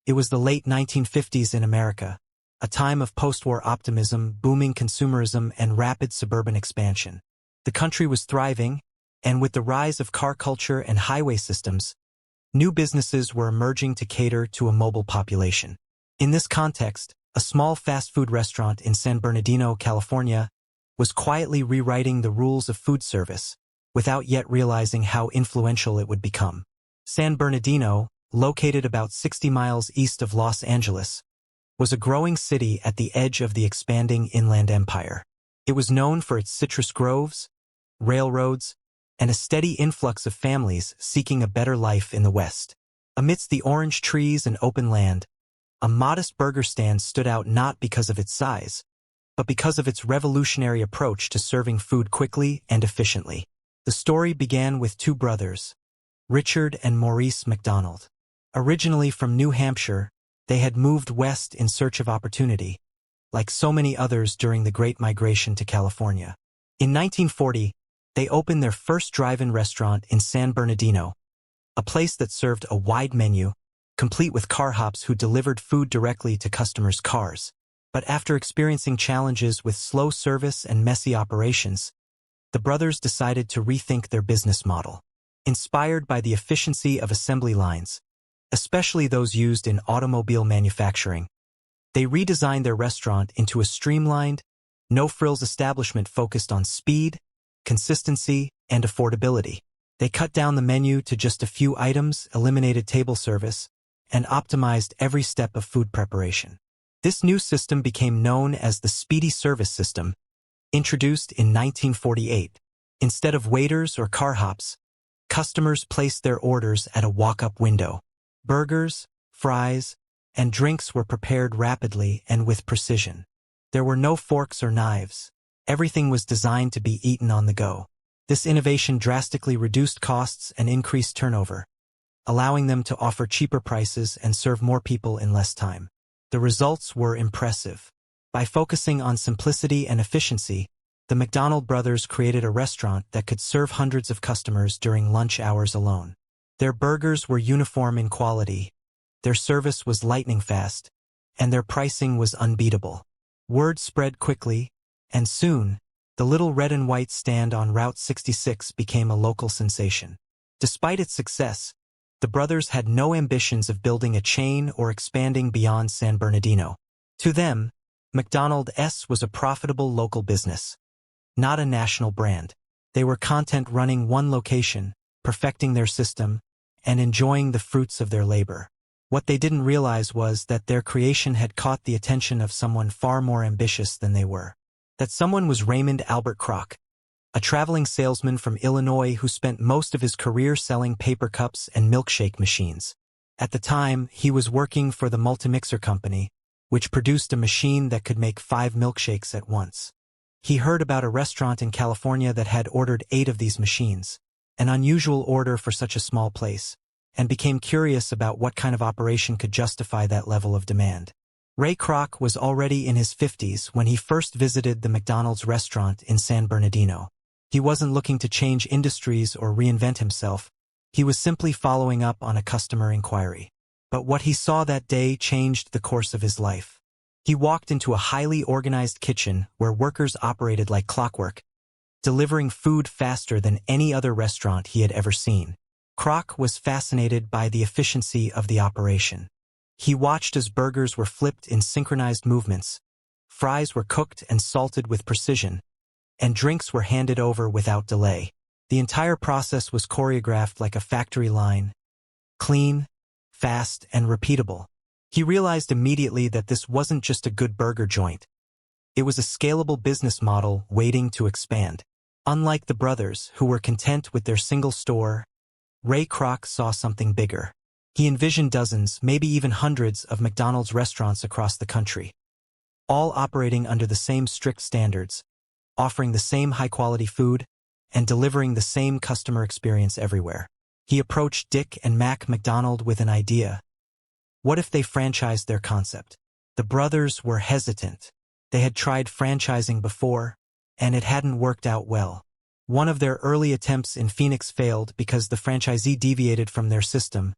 It was the late 1950s in America, a time of post-war optimism, booming consumerism, and rapid suburban expansion. The country was thriving, and with the rise of car culture and highway systems, new businesses were emerging to cater to a mobile population. In this context, a small fast food restaurant in San Bernardino, California, was quietly rewriting the rules of food service, without yet realizing how influential it would become. San Bernardino, located about 60 miles east of Los Angeles, was a growing city at the edge of the expanding inland empire. It was known for its citrus groves, railroads, and a steady influx of families seeking a better life in the West. Amidst the orange trees and open land, a modest burger stand stood out not because of its size, but because of its revolutionary approach to serving food quickly and efficiently. The story began with two brothers, Richard and Maurice McDonald. Originally from New Hampshire, they had moved west in search of opportunity, like so many others during the Great Migration to California. In 1940, they opened their first drive-in restaurant in San Bernardino, a place that served a wide menu, complete with car hops who delivered food directly to customers' cars. But after experiencing challenges with slow service and messy operations, the brothers decided to rethink their business model. Inspired by the efficiency of assembly lines, especially those used in automobile manufacturing, they redesigned their restaurant into a streamlined, no-frills establishment focused on speed, consistency, and affordability. They cut down the menu to just a few items, eliminated table service, and optimized every step of food preparation. This new system became known as the Speedy Service System, introduced in 1948. Instead of waiters or car hops, customers placed their orders at a walk-up window. Burgers, fries, and drinks were prepared rapidly and with precision. There were no forks or knives. Everything was designed to be eaten on the go. This innovation drastically reduced costs and increased turnover, allowing them to offer cheaper prices and serve more people in less time. The results were impressive. By focusing on simplicity and efficiency, the McDonald brothers created a restaurant that could serve hundreds of customers during lunch hours alone. Their burgers were uniform in quality, their service was lightning fast, and their pricing was unbeatable. Word spread quickly, and soon, the little red and white stand on Route 66 became a local sensation. Despite its success, the brothers had no ambitions of building a chain or expanding beyond San Bernardino. To them, McDonald's was a profitable local business, not a national brand. They were content running one location, perfecting their system, and enjoying the fruits of their labor. What they didn't realize was that their creation had caught the attention of someone far more ambitious than they were. That someone was Raymond Albert Kroc, a traveling salesman from Illinois who spent most of his career selling paper cups and milkshake machines. At the time, he was working for the Multimixer Company, which produced a machine that could make 5 milkshakes at once. He heard about a restaurant in California that had ordered 8 of these machines, an unusual order for such a small place, and became curious about what kind of operation could justify that level of demand. Ray Kroc was already in his 50s when he first visited the McDonald's restaurant in San Bernardino. He wasn't looking to change industries or reinvent himself. He was simply following up on a customer inquiry. But what he saw that day changed the course of his life. He walked into a highly organized kitchen where workers operated like clockwork, delivering food faster than any other restaurant he had ever seen. Kroc was fascinated by the efficiency of the operation. He watched as burgers were flipped in synchronized movements, fries were cooked and salted with precision, and drinks were handed over without delay. The entire process was choreographed like a factory line, clean, fast, and repeatable. He realized immediately that this wasn't just a good burger joint. It was a scalable business model waiting to expand. Unlike the brothers, who were content with their single store, Ray Kroc saw something bigger. He envisioned dozens, maybe even hundreds, of McDonald's restaurants across the country, all operating under the same strict standards, offering the same high-quality food, and delivering the same customer experience everywhere. He approached Dick and Mac McDonald with an idea. What if they franchised their concept? The brothers were hesitant. They had tried franchising before, and it hadn't worked out well. One of their early attempts in Phoenix failed because the franchisee deviated from their system,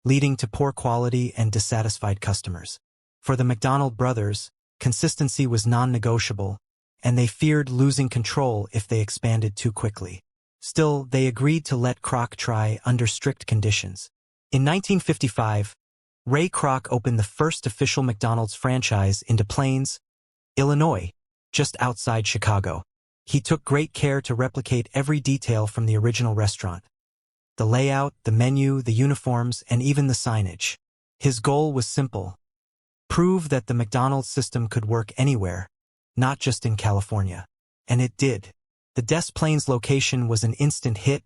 leading to poor quality and dissatisfied customers. For the McDonald brothers, consistency was non-negotiable, and they feared losing control if they expanded too quickly. Still, they agreed to let Kroc try under strict conditions. In 1955, Ray Kroc opened the first official McDonald's franchise in Des Plaines, Illinois, just outside Chicago. He took great care to replicate every detail from the original restaurant. The layout, the menu, the uniforms, and even the signage. His goal was simple: prove that the McDonald's system could work anywhere, not just in California. And it did. The Des Plaines location was an instant hit,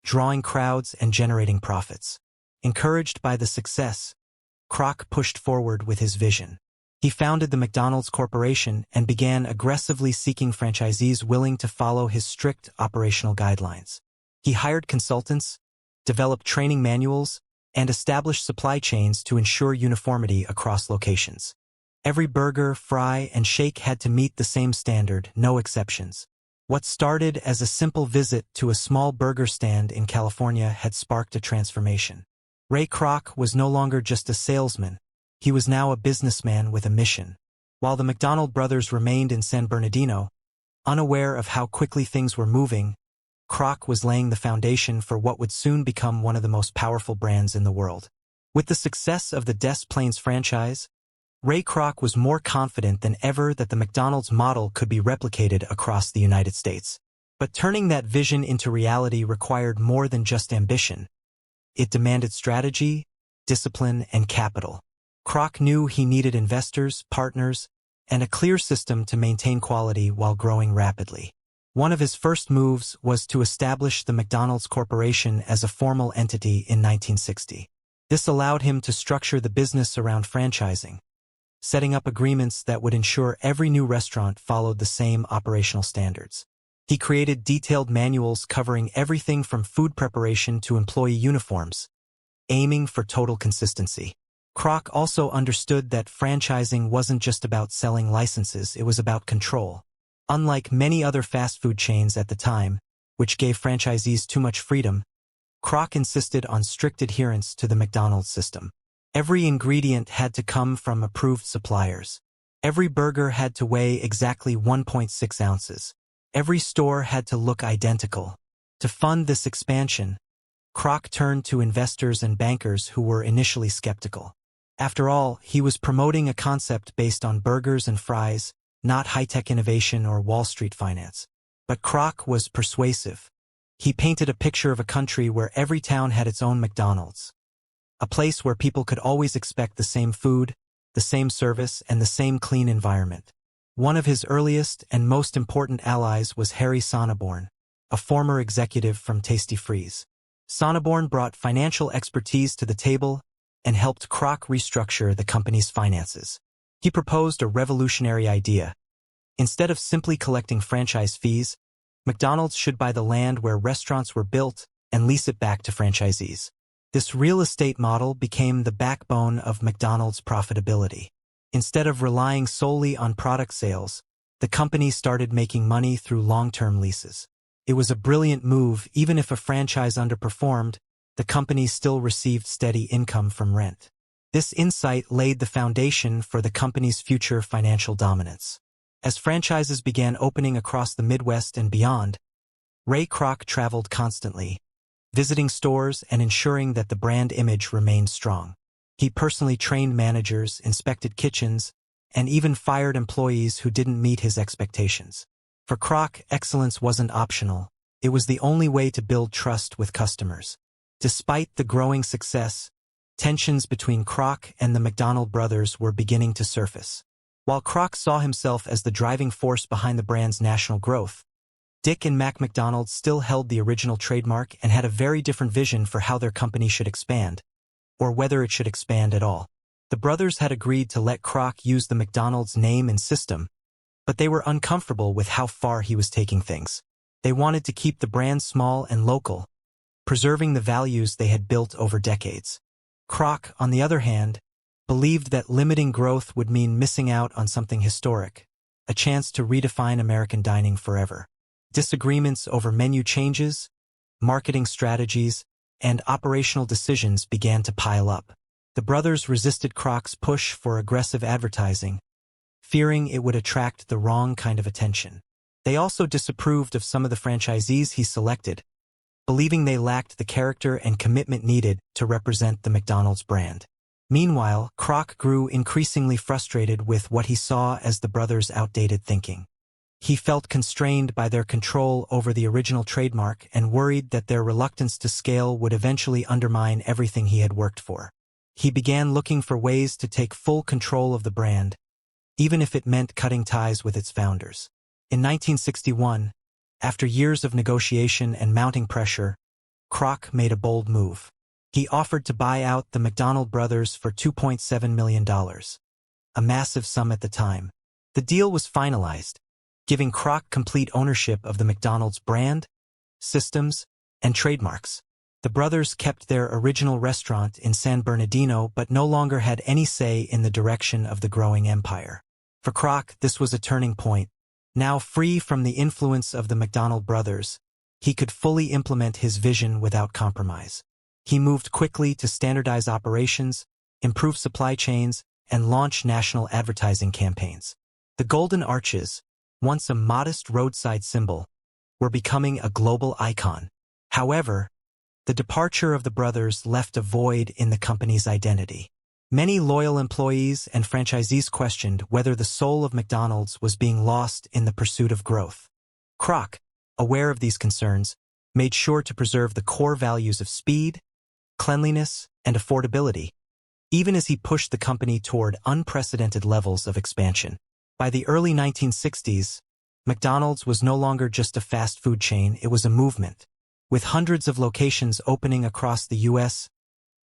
drawing crowds and generating profits. Encouraged by the success, Kroc pushed forward with his vision. He founded the McDonald's Corporation and began aggressively seeking franchisees willing to follow his strict operational guidelines. He hired consultants, developed training manuals, and established supply chains to ensure uniformity across locations. Every burger, fry, and shake had to meet the same standard, no exceptions. What started as a simple visit to a small burger stand in California had sparked a transformation. Ray Kroc was no longer just a salesman. He was now a businessman with a mission. While the McDonald brothers remained in San Bernardino, unaware of how quickly things were moving, Kroc was laying the foundation for what would soon become one of the most powerful brands in the world. With the success of the Des Plaines franchise, Ray Kroc was more confident than ever that the McDonald's model could be replicated across the United States. But turning that vision into reality required more than just ambition. It demanded strategy, discipline, and capital. Kroc knew he needed investors, partners, and a clear system to maintain quality while growing rapidly. One of his first moves was to establish the McDonald's Corporation as a formal entity in 1960. This allowed him to structure the business around franchising, setting up agreements that would ensure every new restaurant followed the same operational standards. He created detailed manuals covering everything from food preparation to employee uniforms, aiming for total consistency. Kroc also understood that franchising wasn't just about selling licenses, it was about control. Unlike many other fast food chains at the time, which gave franchisees too much freedom, Kroc insisted on strict adherence to the McDonald's system. Every ingredient had to come from approved suppliers. Every burger had to weigh exactly 1.6 ounces. Every store had to look identical. To fund this expansion, Kroc turned to investors and bankers who were initially skeptical. After all, he was promoting a concept based on burgers and fries, not high-tech innovation or Wall Street finance. But Kroc was persuasive. He painted a picture of a country where every town had its own McDonald's. A place where people could always expect the same food, the same service, and the same clean environment. One of his earliest and most important allies was Harry Sonneborn, a former executive from Tasty Freeze. Sonneborn brought financial expertise to the table and helped Kroc restructure the company's finances. He proposed a revolutionary idea. Instead of simply collecting franchise fees, McDonald's should buy the land where restaurants were built and lease it back to franchisees. This real estate model became the backbone of McDonald's profitability. Instead of relying solely on product sales, the company started making money through long-term leases. It was a brilliant move. Even if a franchise underperformed, the company still received steady income from rent. This insight laid the foundation for the company's future financial dominance. As franchises began opening across the Midwest and beyond, Ray Kroc traveled constantly, visiting stores and ensuring that the brand image remained strong. He personally trained managers, inspected kitchens, and even fired employees who didn't meet his expectations. For Kroc, excellence wasn't optional. It was the only way to build trust with customers. Despite the growing success, tensions between Kroc and the McDonald brothers were beginning to surface. While Kroc saw himself as the driving force behind the brand's national growth, Dick and Mac McDonald still held the original trademark and had a very different vision for how their company should expand, or whether it should expand at all. The brothers had agreed to let Kroc use the McDonald's name and system, but they were uncomfortable with how far he was taking things. They wanted to keep the brand small and local, preserving the values they had built over decades. Kroc, on the other hand, believed that limiting growth would mean missing out on something historic, a chance to redefine American dining forever. Disagreements over menu changes, marketing strategies, and operational decisions began to pile up. The brothers resisted Kroc's push for aggressive advertising, fearing it would attract the wrong kind of attention. They also disapproved of some of the franchisees he selected, believing they lacked the character and commitment needed to represent the McDonald's brand. Meanwhile, Kroc grew increasingly frustrated with what he saw as the brothers' outdated thinking. He felt constrained by their control over the original trademark and worried that their reluctance to scale would eventually undermine everything he had worked for. He began looking for ways to take full control of the brand, even if it meant cutting ties with its founders. In 1961, after years of negotiation and mounting pressure, Kroc made a bold move. He offered to buy out the McDonald brothers for $2.7 million, a massive sum at the time. The deal was finalized, giving Kroc complete ownership of the McDonald's brand, systems, and trademarks. The brothers kept their original restaurant in San Bernardino but no longer had any say in the direction of the growing empire. For Kroc, this was a turning point. Now free from the influence of the McDonald brothers, he could fully implement his vision without compromise. He moved quickly to standardize operations, improve supply chains, and launch national advertising campaigns. The Golden Arches, once a modest roadside symbol, were becoming a global icon. However, the departure of the brothers left a void in the company's identity. Many loyal employees and franchisees questioned whether the soul of McDonald's was being lost in the pursuit of growth. Kroc, aware of these concerns, made sure to preserve the core values of speed, cleanliness, and affordability, even as he pushed the company toward unprecedented levels of expansion. By the early 1960s, McDonald's was no longer just a fast food chain, it was a movement. With hundreds of locations opening across the U.S.,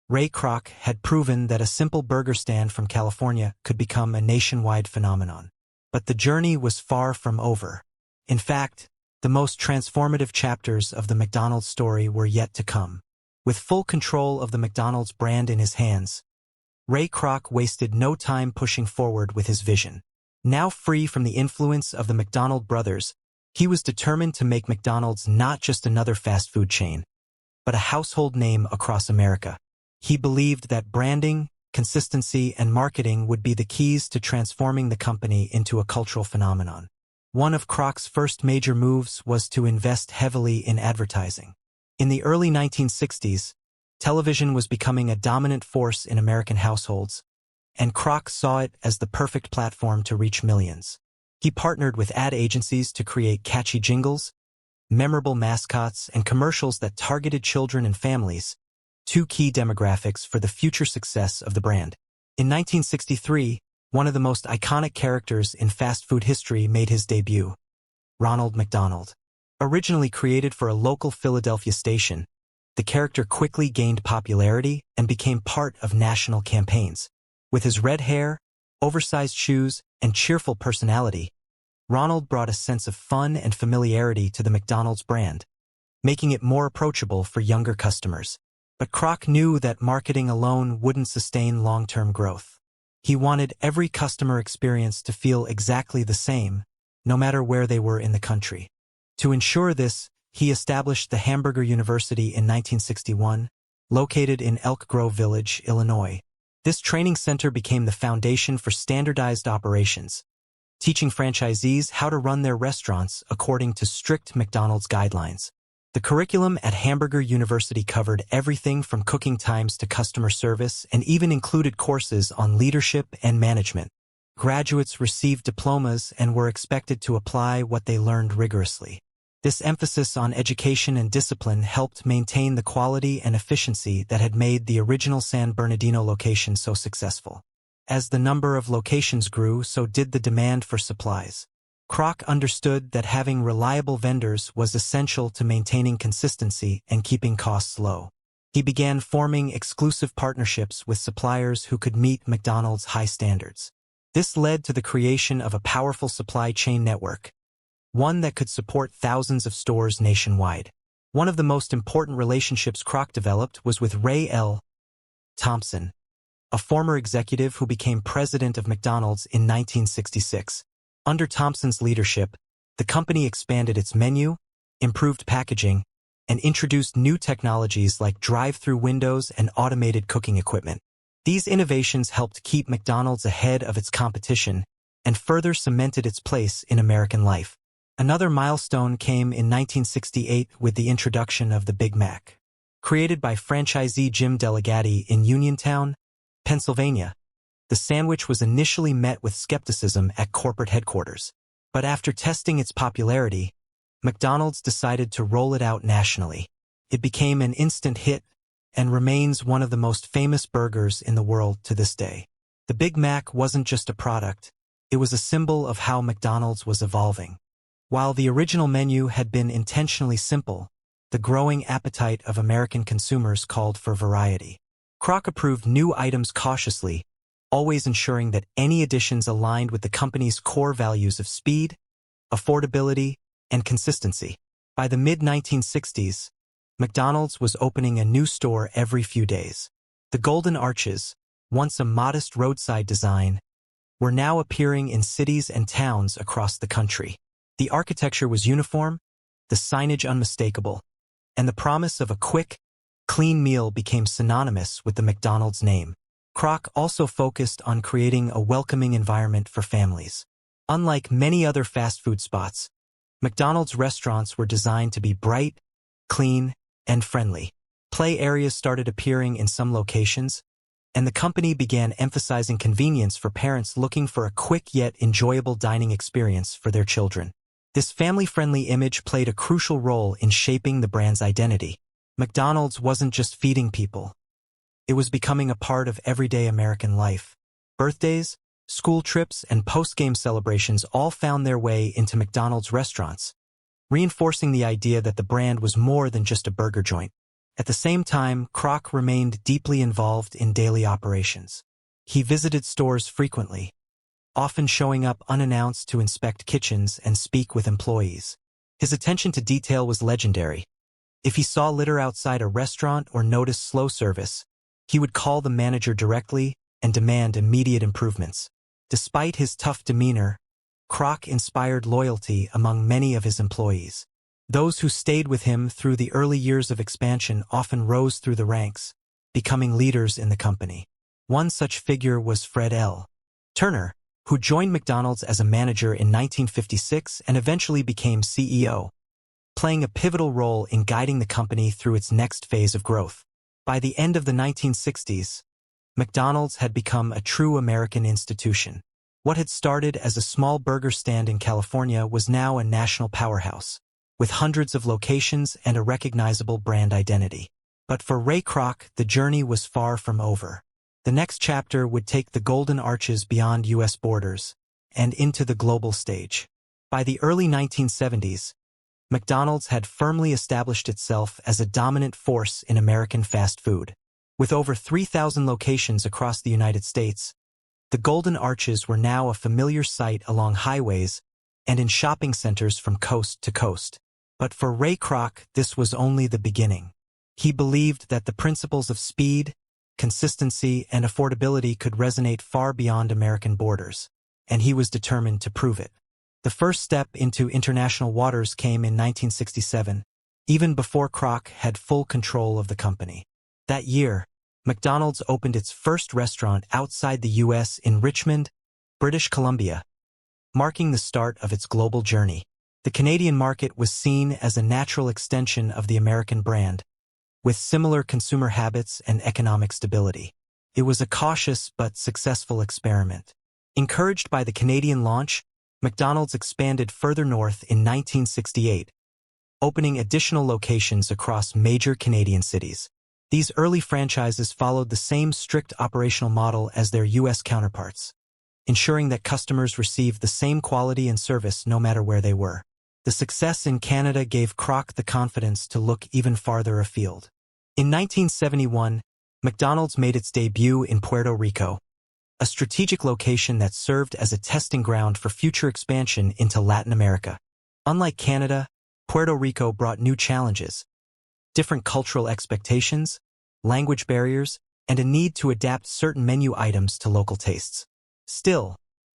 Ray Kroc had proven that a simple burger stand from California could become a nationwide phenomenon. But the journey was far from over. In fact, the most transformative chapters of the McDonald's story were yet to come. With full control of the McDonald's brand in his hands, Ray Kroc wasted no time pushing forward with his vision. Now free from the influence of the McDonald brothers, he was determined to make McDonald's not just another fast food chain, but a household name across America. He believed that branding, consistency, and marketing would be the keys to transforming the company into a cultural phenomenon. One of Kroc's first major moves was to invest heavily in advertising. In the early 1960s, television was becoming a dominant force in American households, and Kroc saw it as the perfect platform to reach millions. He partnered with ad agencies to create catchy jingles, memorable mascots, and commercials that targeted children and families, two key demographics for the future success of the brand. In 1963, one of the most iconic characters in fast food history made his debut, Ronald McDonald. Originally created for a local Philadelphia station, the character quickly gained popularity and became part of national campaigns. With his red hair, oversized shoes, and cheerful personality, Ronald brought a sense of fun and familiarity to the McDonald's brand, making it more approachable for younger customers. But Kroc knew that marketing alone wouldn't sustain long-term growth. He wanted every customer experience to feel exactly the same, no matter where they were in the country. To ensure this, he established the Hamburger University in 1961, located in Elk Grove Village, Illinois. This training center became the foundation for standardized operations, teaching franchisees how to run their restaurants according to strict McDonald's guidelines. The curriculum at Hamburger University covered everything from cooking times to customer service and even included courses on leadership and management. Graduates received diplomas and were expected to apply what they learned rigorously. This emphasis on education and discipline helped maintain the quality and efficiency that had made the original San Bernardino location so successful. As the number of locations grew, so did the demand for supplies. Kroc understood that having reliable vendors was essential to maintaining consistency and keeping costs low. He began forming exclusive partnerships with suppliers who could meet McDonald's high standards. This led to the creation of a powerful supply chain network, one that could support thousands of stores nationwide. One of the most important relationships Kroc developed was with Ray L. Thompson, a former executive who became president of McDonald's in 1966. Under Thompson's leadership, the company expanded its menu, improved packaging, and introduced new technologies like drive-through windows and automated cooking equipment. These innovations helped keep McDonald's ahead of its competition and further cemented its place in American life. Another milestone came in 1968 with the introduction of the Big Mac. Created by franchisee Jim Delagatti in Uniontown, Pennsylvania, the sandwich was initially met with skepticism at corporate headquarters. But after testing its popularity, McDonald's decided to roll it out nationally. It became an instant hit and remains one of the most famous burgers in the world to this day. The Big Mac wasn't just a product, it was a symbol of how McDonald's was evolving. While the original menu had been intentionally simple, the growing appetite of American consumers called for variety. Kroc approved new items cautiously, always ensuring that any additions aligned with the company's core values of speed, affordability, and consistency. By the mid-1960s, McDonald's was opening a new store every few days. The Golden Arches, once a modest roadside design, were now appearing in cities and towns across the country. The architecture was uniform, the signage unmistakable, and the promise of a quick, clean meal became synonymous with the McDonald's name. Kroc also focused on creating a welcoming environment for families. Unlike many other fast food spots, McDonald's restaurants were designed to be bright, clean, and friendly. Play areas started appearing in some locations, and the company began emphasizing convenience for parents looking for a quick yet enjoyable dining experience for their children. This family-friendly image played a crucial role in shaping the brand's identity. McDonald's wasn't just feeding people. It was becoming a part of everyday American life. Birthdays, school trips, and post-game celebrations all found their way into McDonald's restaurants, reinforcing the idea that the brand was more than just a burger joint. At the same time, Kroc remained deeply involved in daily operations. He visited stores frequently, often showing up unannounced to inspect kitchens and speak with employees. His attention to detail was legendary. If he saw litter outside a restaurant or noticed slow service, he would call the manager directly and demand immediate improvements. Despite his tough demeanor, Kroc inspired loyalty among many of his employees. Those who stayed with him through the early years of expansion often rose through the ranks, becoming leaders in the company. One such figure was Fred L. Turner, who joined McDonald's as a manager in 1956 and eventually became CEO, playing a pivotal role in guiding the company through its next phase of growth. By the end of the 1960s, McDonald's had become a true American institution. What had started as a small burger stand in California was now a national powerhouse, with hundreds of locations and a recognizable brand identity. But for Ray Kroc, the journey was far from over. The next chapter would take the Golden Arches beyond U.S. borders and into the global stage. By the early 1970s, McDonald's had firmly established itself as a dominant force in American fast food. With over 3,000 locations across the United States, the Golden Arches were now a familiar sight along highways and in shopping centers from coast to coast. But for Ray Kroc, this was only the beginning. He believed that the principles of speed, consistency, and affordability could resonate far beyond American borders, and he was determined to prove it. The first step into international waters came in 1967, even before Kroc had full control of the company. That year, McDonald's opened its first restaurant outside the U.S. in Richmond, British Columbia, marking the start of its global journey. The Canadian market was seen as a natural extension of the American brand, with similar consumer habits and economic stability. It was a cautious but successful experiment. Encouraged by the Canadian launch, McDonald's expanded further north in 1968, opening additional locations across major Canadian cities. These early franchises followed the same strict operational model as their U.S. counterparts, ensuring that customers received the same quality and service no matter where they were. The success in Canada gave Kroc the confidence to look even farther afield. In 1971, McDonald's made its debut in Puerto Rico, a strategic location that served as a testing ground for future expansion into Latin America. Unlike Canada, Puerto Rico brought new challenges: different cultural expectations, language barriers, and a need to adapt certain menu items to local tastes. Still,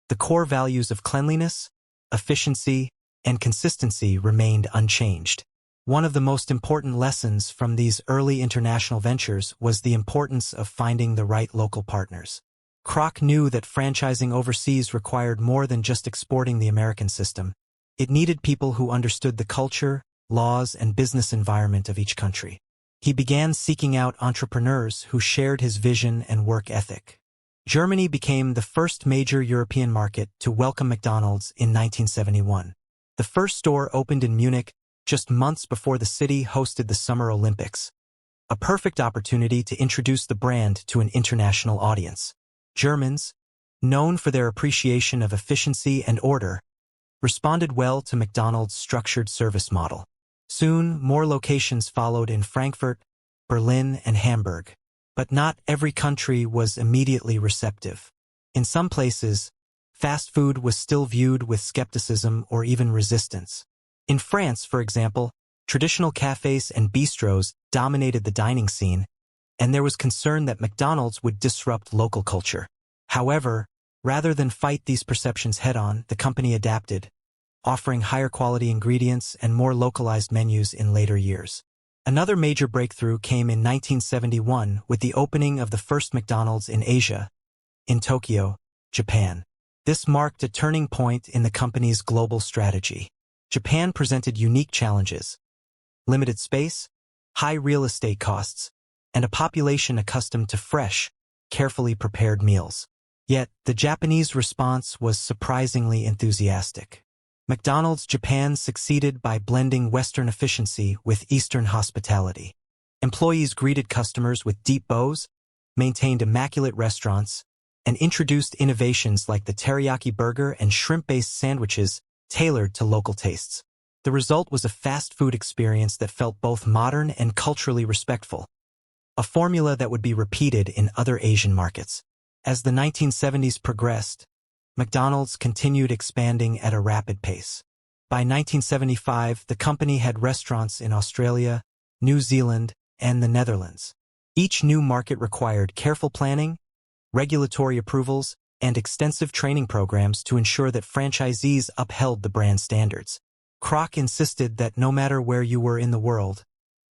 the core values of cleanliness, efficiency, and consistency remained unchanged. One of the most important lessons from these early international ventures was the importance of finding the right local partners. Kroc knew that franchising overseas required more than just exporting the American system. It needed people who understood the culture, laws, and business environment of each country. He began seeking out entrepreneurs who shared his vision and work ethic. Germany became the first major European market to welcome McDonald's in 1971. The first store opened in Munich just months before the city hosted the Summer Olympics, a perfect opportunity to introduce the brand to an international audience. Germans, known for their appreciation of efficiency and order, responded well to McDonald's structured service model. Soon, more locations followed in Frankfurt, Berlin, and Hamburg. But not every country was immediately receptive. In some places, fast food was still viewed with skepticism or even resistance. In France, for example, traditional cafes and bistros dominated the dining scene, and there was concern that McDonald's would disrupt local culture. However, rather than fight these perceptions head-on, the company adapted, offering higher quality ingredients and more localized menus in later years. Another major breakthrough came in 1971 with the opening of the first McDonald's in Asia, in Tokyo, Japan. This marked a turning point in the company's global strategy. Japan presented unique challenges: limited space, high real estate costs, and a population accustomed to fresh, carefully prepared meals. Yet, the Japanese response was surprisingly enthusiastic. McDonald's Japan succeeded by blending Western efficiency with Eastern hospitality. Employees greeted customers with deep bows, maintained immaculate restaurants, and introduced innovations like the teriyaki burger and shrimp-based sandwiches tailored to local tastes. The result was a fast food experience that felt both modern and culturally respectful, a formula that would be repeated in other Asian markets. As the 1970s progressed, McDonald's continued expanding at a rapid pace. By 1975, the company had restaurants in Australia, New Zealand, and the Netherlands. Each new market required careful planning, regulatory approvals, and extensive training programs to ensure that franchisees upheld the brand standards. Kroc insisted that no matter where you were in the world,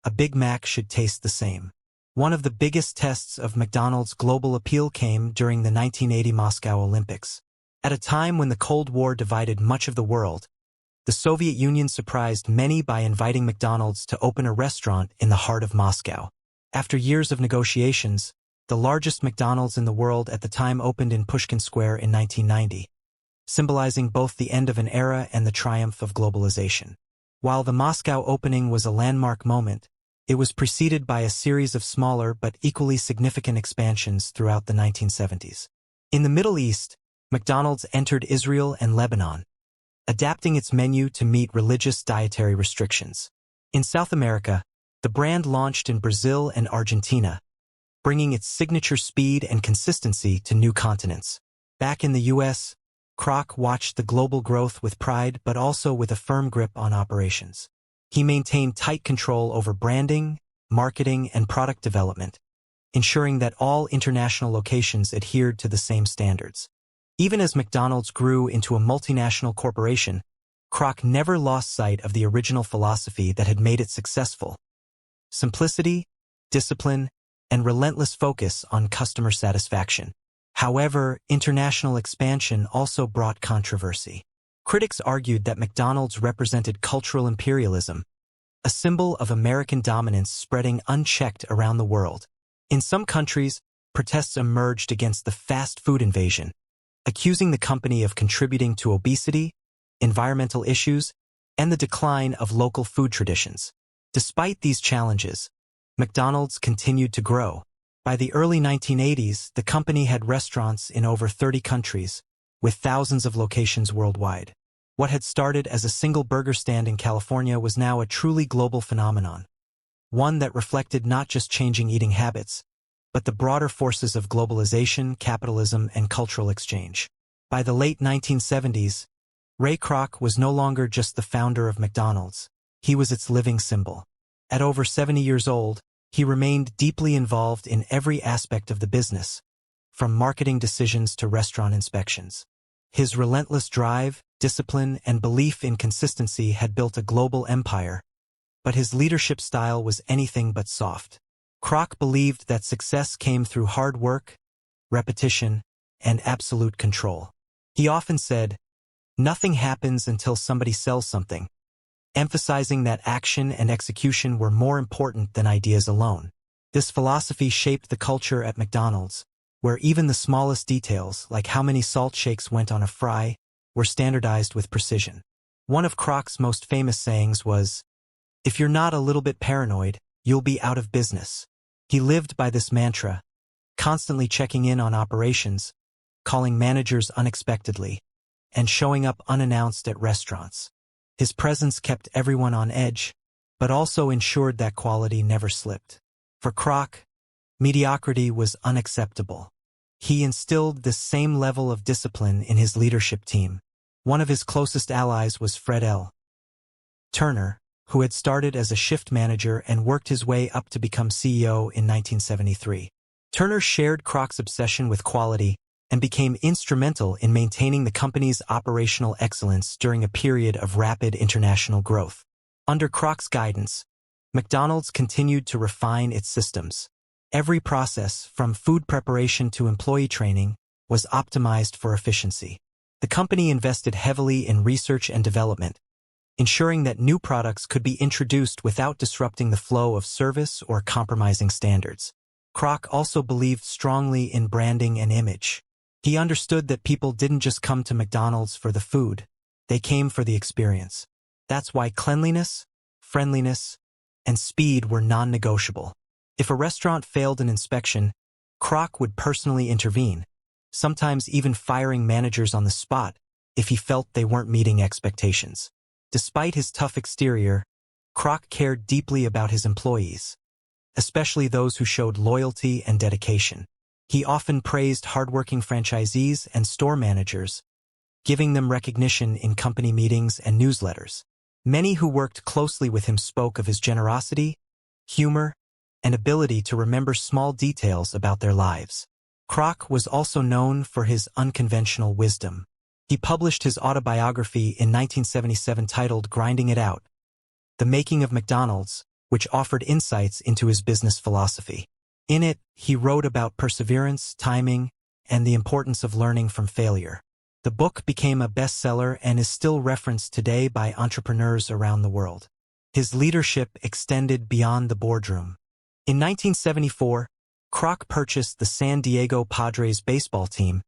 a Big Mac should taste the same. One of the biggest tests of McDonald's global appeal came during the 1980 Moscow Olympics. At a time when the Cold War divided much of the world, the Soviet Union surprised many by inviting McDonald's to open a restaurant in the heart of Moscow. After years of negotiations, the largest McDonald's in the world at the time opened in Pushkin Square in 1990, symbolizing both the end of an era and the triumph of globalization. While the Moscow opening was a landmark moment, it was preceded by a series of smaller but equally significant expansions throughout the 1970s. In the Middle East, McDonald's entered Israel and Lebanon, adapting its menu to meet religious dietary restrictions. In South America, the brand launched in Brazil and Argentina, bringing its signature speed and consistency to new continents. Back in the U.S., Kroc watched the global growth with pride but also with a firm grip on operations. He maintained tight control over branding, marketing, and product development, ensuring that all international locations adhered to the same standards. Even as McDonald's grew into a multinational corporation, Kroc never lost sight of the original philosophy that had made it successful: simplicity, discipline, and relentless focus on customer satisfaction. However, international expansion also brought controversy. Critics argued that McDonald's represented cultural imperialism, a symbol of American dominance spreading unchecked around the world. In some countries, protests emerged against the fast food invasion, accusing the company of contributing to obesity, environmental issues, and the decline of local food traditions. Despite these challenges, McDonald's continued to grow. By the early 1980s, the company had restaurants in over 30 countries, with thousands of locations worldwide. What had started as a single burger stand in California was now a truly global phenomenon, one that reflected not just changing eating habits, but the broader forces of globalization, capitalism, and cultural exchange. By the late 1970s, Ray Kroc was no longer just the founder of McDonald's. He was its living symbol. At over 70 years old, he remained deeply involved in every aspect of the business, from marketing decisions to restaurant inspections. His relentless drive, discipline, and belief in consistency had built a global empire, but his leadership style was anything but soft. Kroc believed that success came through hard work, repetition, and absolute control. He often said, "Nothing happens until somebody sells something," emphasizing that action and execution were more important than ideas alone. This philosophy shaped the culture at McDonald's, where even the smallest details, like how many salt shakes went on a fry, were standardized with precision. One of Kroc's most famous sayings was, "If you're not a little bit paranoid, you'll be out of business." He lived by this mantra, constantly checking in on operations, calling managers unexpectedly, and showing up unannounced at restaurants. His presence kept everyone on edge, but also ensured that quality never slipped. For Kroc, mediocrity was unacceptable. He instilled this same level of discipline in his leadership team. One of his closest allies was Fred L. Turner, who had started as a shift manager and worked his way up to become CEO in 1973. Turner shared Kroc's obsession with quality and became instrumental in maintaining the company's operational excellence during a period of rapid international growth. Under Kroc's guidance, McDonald's continued to refine its systems. Every process, from food preparation to employee training, was optimized for efficiency. The company invested heavily in research and development, ensuring that new products could be introduced without disrupting the flow of service or compromising standards. Kroc also believed strongly in branding and image. He understood that people didn't just come to McDonald's for the food, they came for the experience. That's why cleanliness, friendliness, and speed were non-negotiable. If a restaurant failed an inspection, Kroc would personally intervene, sometimes even firing managers on the spot if he felt they weren't meeting expectations. Despite his tough exterior, Kroc cared deeply about his employees, especially those who showed loyalty and dedication. He often praised hardworking franchisees and store managers, giving them recognition in company meetings and newsletters. Many who worked closely with him spoke of his generosity, humor, and ability to remember small details about their lives. Kroc was also known for his unconventional wisdom. He published his autobiography in 1977 titled Grinding It Out, The Making of McDonald's, which offered insights into his business philosophy. In it, he wrote about perseverance, timing, and the importance of learning from failure. The book became a bestseller and is still referenced today by entrepreneurs around the world. His leadership extended beyond the boardroom. In 1974, Kroc purchased the San Diego Padres baseball team,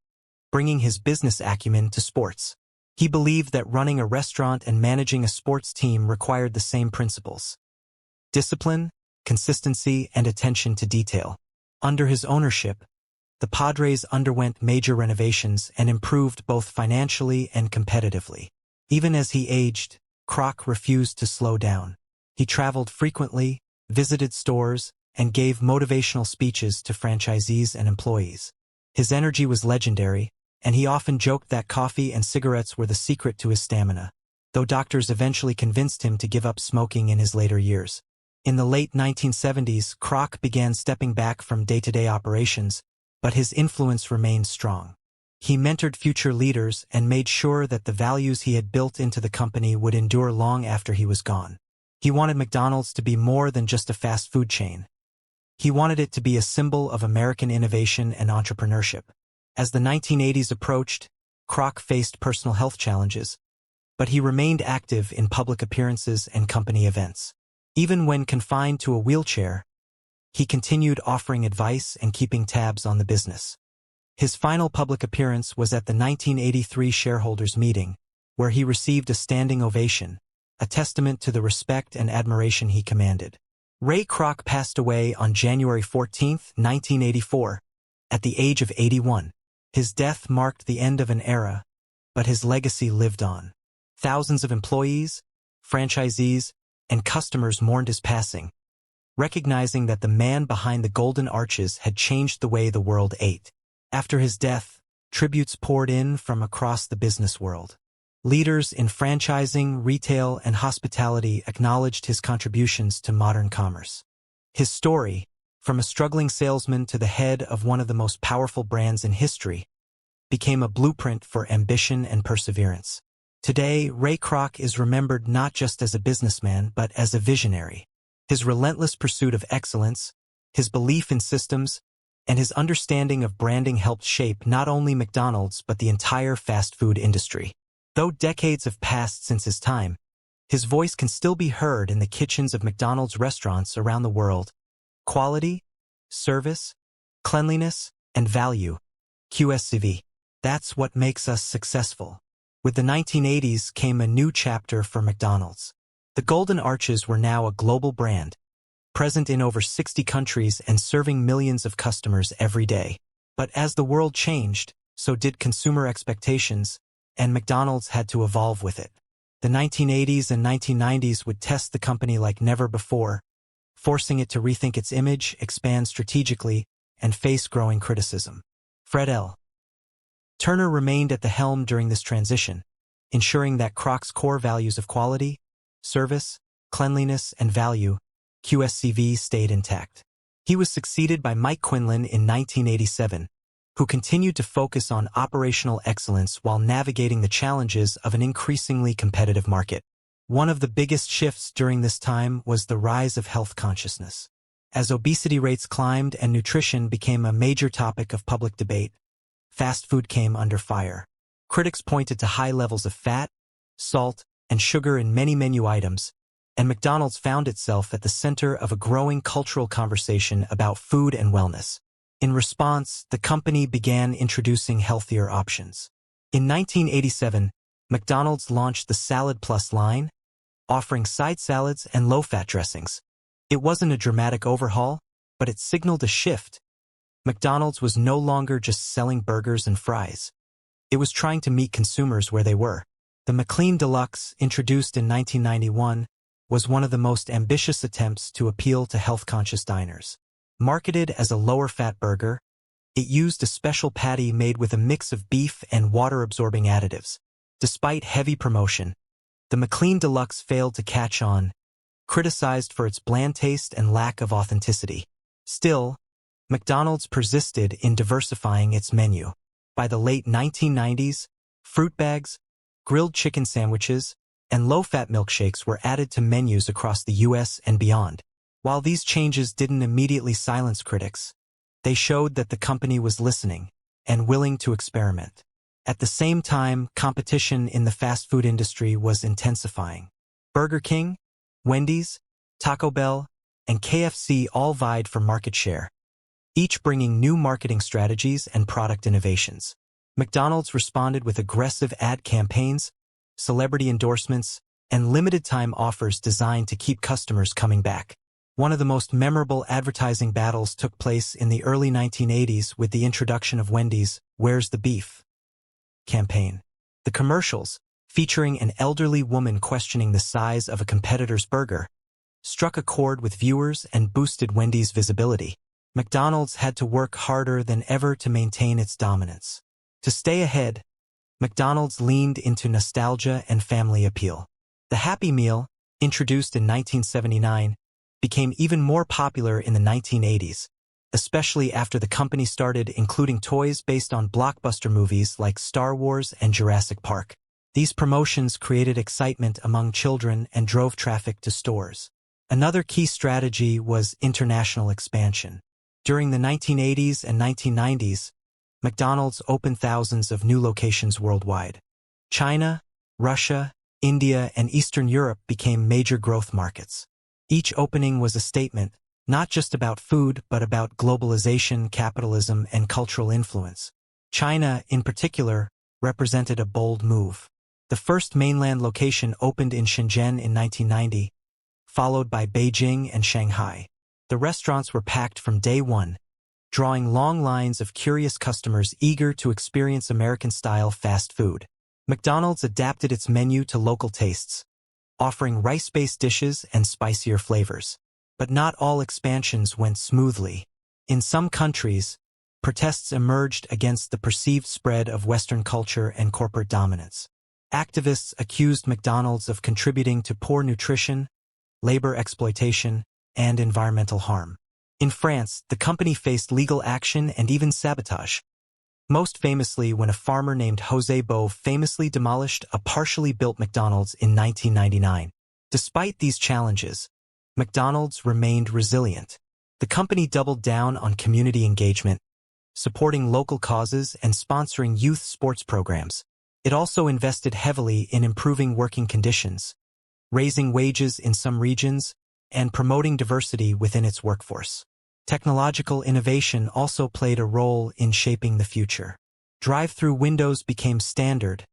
bringing his business acumen to sports. He believed that running a restaurant and managing a sports team required the same principles: discipline, consistency, and attention to detail. Under his ownership, the Padres underwent major renovations and improved both financially and competitively. Even as he aged, Kroc refused to slow down. He traveled frequently, visited stores, and gave motivational speeches to franchisees and employees. His energy was legendary, and he often joked that coffee and cigarettes were the secret to his stamina, though doctors eventually convinced him to give up smoking in his later years. In the late 1970s, Kroc began stepping back from day-to-day operations, but his influence remained strong. He mentored future leaders and made sure that the values he had built into the company would endure long after he was gone. He wanted McDonald's to be more than just a fast food chain. He wanted it to be a symbol of American innovation and entrepreneurship. As the 1980s approached, Kroc faced personal health challenges, but he remained active in public appearances and company events. Even when confined to a wheelchair, he continued offering advice and keeping tabs on the business. His final public appearance was at the 1983 shareholders' meeting, where he received a standing ovation, a testament to the respect and admiration he commanded. Ray Kroc passed away on January 14, 1984, at the age of 81. His death marked the end of an era, but his legacy lived on. Thousands of employees, franchisees, and customers mourned his passing, recognizing that the man behind the golden arches had changed the way the world ate. After his death, tributes poured in from across the business world. Leaders in franchising, retail, and hospitality acknowledged his contributions to modern commerce. His story, from a struggling salesman to the head of one of the most powerful brands in history, became a blueprint for ambition and perseverance. Today, Ray Kroc is remembered not just as a businessman but as a visionary. His relentless pursuit of excellence, his belief in systems, and his understanding of branding helped shape not only McDonald's but the entire fast food industry. Though decades have passed since his time, his voice can still be heard in the kitchens of McDonald's restaurants around the world. Quality, service, cleanliness, and value. QSCV. That's what makes us successful. With the 1980s came a new chapter for McDonald's. The Golden Arches were now a global brand, present in over 60 countries and serving millions of customers every day. But as the world changed, so did consumer expectations, and McDonald's had to evolve with it. The 1980s and 1990s would test the company like never before, forcing it to rethink its image, expand strategically, and face growing criticism. Fred L. Turner remained at the helm during this transition, ensuring that Kroc's core values of quality, service, cleanliness, and value, QSCV, stayed intact. He was succeeded by Mike Quinlan in 1987, who continued to focus on operational excellence while navigating the challenges of an increasingly competitive market. One of the biggest shifts during this time was the rise of health consciousness. As obesity rates climbed and nutrition became a major topic of public debate, fast food came under fire. Critics pointed to high levels of fat, salt, and sugar in many menu items, and McDonald's found itself at the center of a growing cultural conversation about food and wellness. In response, the company began introducing healthier options. In 1987, McDonald's launched the Salad Plus line, offering side salads and low-fat dressings. It wasn't a dramatic overhaul, but it signaled a shift. McDonald's was no longer just selling burgers and fries. It was trying to meet consumers where they were. The McLean Deluxe, introduced in 1991, was one of the most ambitious attempts to appeal to health-conscious diners. Marketed as a lower-fat burger, it used a special patty made with a mix of beef and water-absorbing additives. Despite heavy promotion, the McLean Deluxe failed to catch on, criticized for its bland taste and lack of authenticity. Still, McDonald's persisted in diversifying its menu. By the late 1990s, fruit bags, grilled chicken sandwiches, and low-fat milkshakes were added to menus across the U.S. and beyond. While these changes didn't immediately silence critics, they showed that the company was listening and willing to experiment. At the same time, competition in the fast food industry was intensifying. Burger King, Wendy's, Taco Bell, and KFC all vied for market share, each bringing new marketing strategies and product innovations. McDonald's responded with aggressive ad campaigns, celebrity endorsements, and limited-time offers designed to keep customers coming back. One of the most memorable advertising battles took place in the early 1980s with the introduction of Wendy's "Where's the Beef?" campaign. The commercials, featuring an elderly woman questioning the size of a competitor's burger, struck a chord with viewers and boosted Wendy's visibility. McDonald's had to work harder than ever to maintain its dominance. To stay ahead, McDonald's leaned into nostalgia and family appeal. The Happy Meal, introduced in 1979, became even more popular in the 1980s, especially after the company started including toys based on blockbuster movies like Star Wars and Jurassic Park. These promotions created excitement among children and drove traffic to stores. Another key strategy was international expansion. During the 1980s and 1990s, McDonald's opened thousands of new locations worldwide. China, Russia, India, and Eastern Europe became major growth markets. Each opening was a statement, not just about food, but about globalization, capitalism, and cultural influence. China, in particular, represented a bold move. The first mainland location opened in Shenzhen in 1990, followed by Beijing and Shanghai. The restaurants were packed from day one, drawing long lines of curious customers eager to experience American-style fast food. McDonald's adapted its menu to local tastes, offering rice-based dishes and spicier flavors. But not all expansions went smoothly. In some countries, protests emerged against the perceived spread of Western culture and corporate dominance. Activists accused McDonald's of contributing to poor nutrition, labor exploitation, and environmental harm. In France, the company faced legal action and even sabotage. most famously when a farmer named Jose Bo famously demolished a partially built McDonald's in 1999. Despite these challenges, McDonald's remained resilient. The company doubled down on community engagement, supporting local causes and sponsoring youth sports programs. It also invested heavily in improving working conditions, raising wages in some regions, and promoting diversity within its workforce. Technological innovation also played a role in shaping the future. Drive-through windows became standard,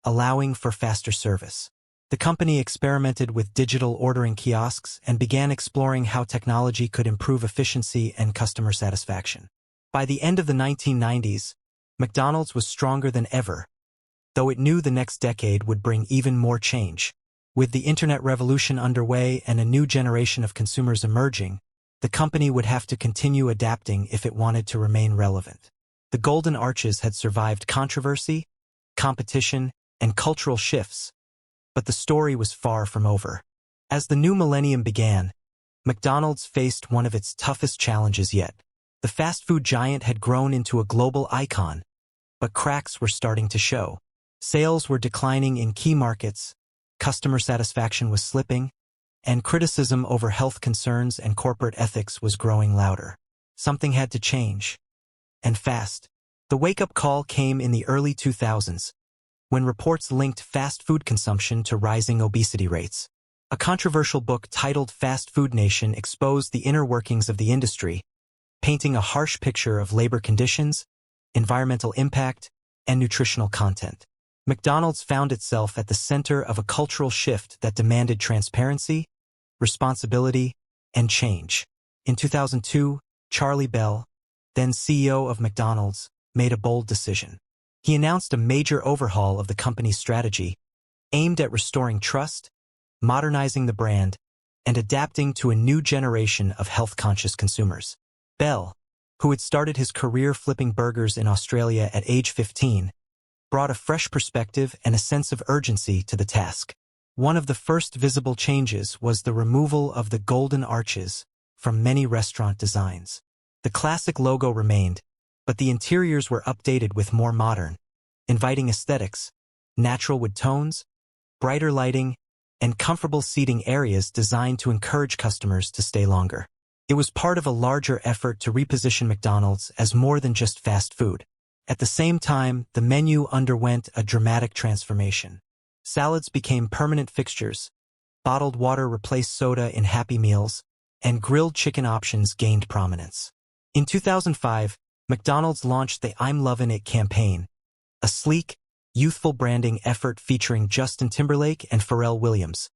allowing for faster service. The company experimented with digital ordering kiosks and began exploring how technology could improve efficiency and customer satisfaction. By the end of the 1990s, McDonald's was stronger than ever, though it knew the next decade would bring even more change. With the internet revolution underway and a new generation of consumers emerging, the company would have to continue adapting if it wanted to remain relevant. The Golden Arches had survived controversy, competition, and cultural shifts, but the story was far from over. As the new millennium began, McDonald's faced one of its toughest challenges yet. The fast food giant had grown into a global icon, but cracks were starting to show. Sales were declining in key markets, customer satisfaction was slipping, and criticism over health concerns and corporate ethics was growing louder. Something had to change. And fast. The wake-up call came in the early 2000s, when reports linked fast food consumption to rising obesity rates. A controversial book titled Fast Food Nation exposed the inner workings of the industry, painting a harsh picture of labor conditions, environmental impact, and nutritional content. McDonald's found itself at the center of a cultural shift that demanded transparency, responsibility, and change. In 2002, Charlie Bell, then CEO of McDonald's, made a bold decision. He announced a major overhaul of the company's strategy, aimed at restoring trust, modernizing the brand, and adapting to a new generation of health-conscious consumers. Bell, who had started his career flipping burgers in Australia at age 15, brought a fresh perspective and a sense of urgency to the task. One of the first visible changes was the removal of the golden arches from many restaurant designs. The classic logo remained, but the interiors were updated with more modern, inviting aesthetics, natural wood tones, brighter lighting, and comfortable seating areas designed to encourage customers to stay longer. It was part of a larger effort to reposition McDonald's as more than just fast food. At the same time, the menu underwent a dramatic transformation. Salads became permanent fixtures, bottled water replaced soda in Happy Meals, and grilled chicken options gained prominence. In 2005, McDonald's launched the I'm Lovin' It campaign, a sleek, youthful branding effort featuring Justin Timberlake and Pharrell Williams,